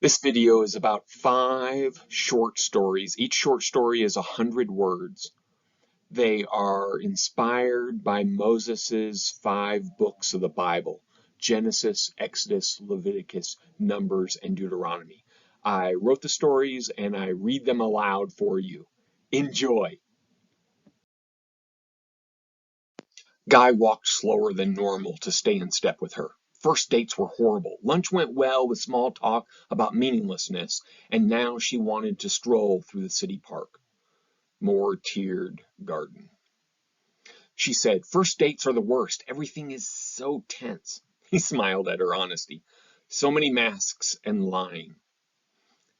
This video is about 5 short stories. Each short story is 100 words. They are inspired by Moses's 5 books of the Bible: Genesis, Exodus, Leviticus, Numbers, and Deuteronomy. I wrote the stories and I read them aloud for you. Enjoy. Guy walked slower than normal to stay in step with her. First dates were horrible. Lunch went well with small talk about meaninglessness, and now she wanted to stroll through the city park. More tiered garden. She said, "First dates are the worst. Everything is so tense." He smiled at her honesty. "So many masks and lying."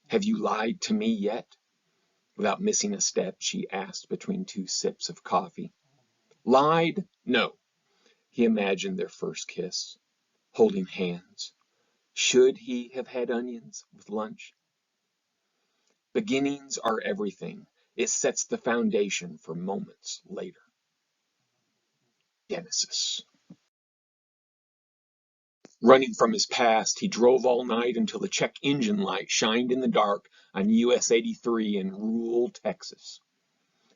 "Have you lied to me yet?" Without missing a step, she asked between 2 sips of coffee. Lied? No. He imagined their first kiss, holding hands. Should he have had onions with lunch? Beginnings are everything. It sets the foundation for moments later. Genesis. Running from his past, he drove all night until the check engine light shined in the dark on US 83 in rural Texas.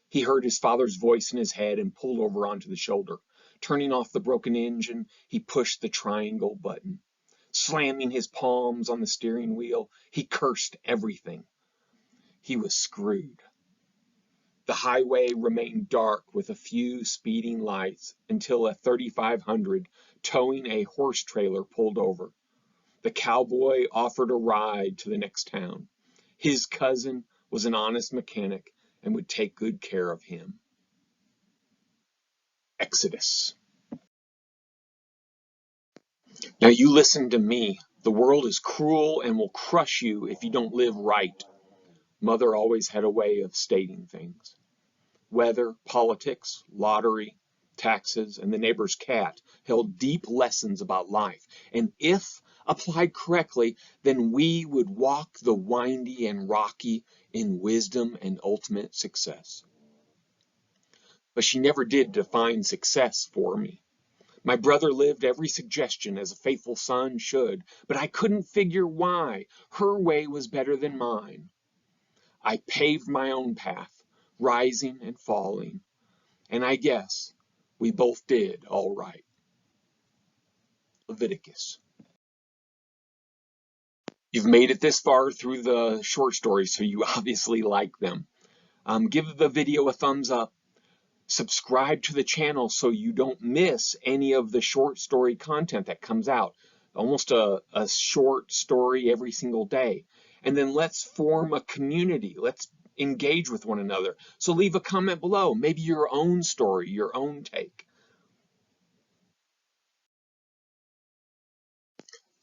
He heard his father's voice in his head and pulled over onto the shoulder. Turning off the broken engine, he pushed the triangle button. Slamming his palms on the steering wheel, he cursed everything. He was screwed. The highway remained dark with a few speeding lights until a 3500 towing a horse trailer pulled over. The cowboy offered a ride to the next town. His cousin was an honest mechanic and would take good care of him. Exodus. Now you listen to me. The world is cruel and will crush you if you don't live right. Mother always had a way of stating things. Weather, politics, lottery, taxes, and the neighbor's cat held deep lessons about life. And if applied correctly, then we would walk the windy and rocky in wisdom and ultimate success. But she never did define success for me. My brother lived every suggestion as a faithful son should, but I couldn't figure why her way was better than mine. I paved my own path, rising and falling, and I guess we both did all right. Leviticus. You've made it this far through the short stories, so you obviously like them. Give the video a thumbs up. Subscribe to the channel so you don't miss any of the short story content that comes out. Almost a short story every single day. And then let's form a community. Let's engage with one another. So leave a comment below, maybe your own story, your own take.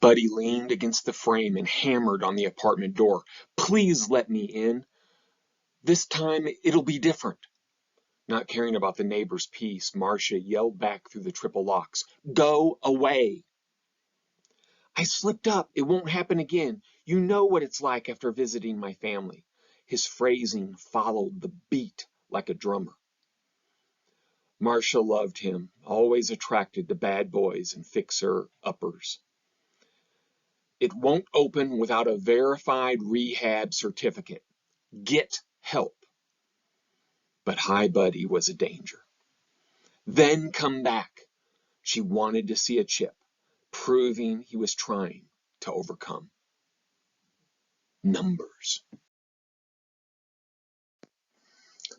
Buddy leaned against the frame and hammered on the apartment door. "Please let me in. This time it'll be different." Not caring about the neighbor's peace, Marcia yelled back through the triple locks, "Go away." "I slipped up. It won't happen again. You know what it's like after visiting my family." His phrasing followed the beat like a drummer. Marcia loved him, always attracted to bad boys and fixer-uppers. "It won't open without a verified rehab certificate. Get help." But Hi Buddy was a danger. "Then come back." She wanted to see a chip, proving he was trying to overcome. Numbers.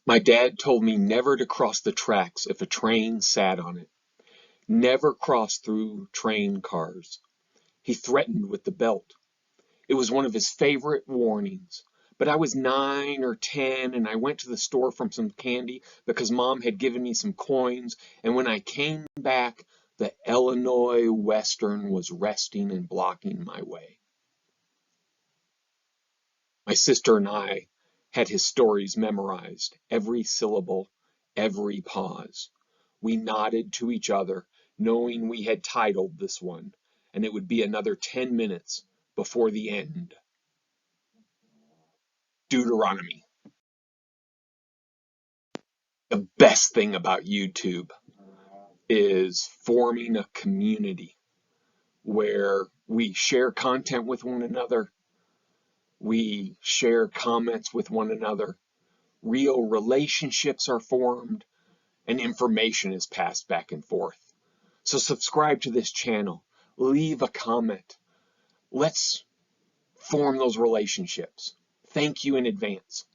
My dad told me never to cross the tracks if a train sat on it. Never cross through train cars. He threatened with the belt. It was one of his favorite warnings. But I was 9 or 10 and I went to the store for some candy because Mom had given me some coins, and when I came back, the Illinois Western was resting and blocking my way. My sister and I had his stories memorized, every syllable, every pause. We nodded to each other, knowing we had titled this one, and it would be another 10 minutes before the end. Deuteronomy. The best thing about YouTube is forming a community where we share content with one another, We share comments with one another. Real relationships are formed, and information is passed back and forth. So subscribe to this channel. Leave a comment. Let's form those relationships. Thank you in advance.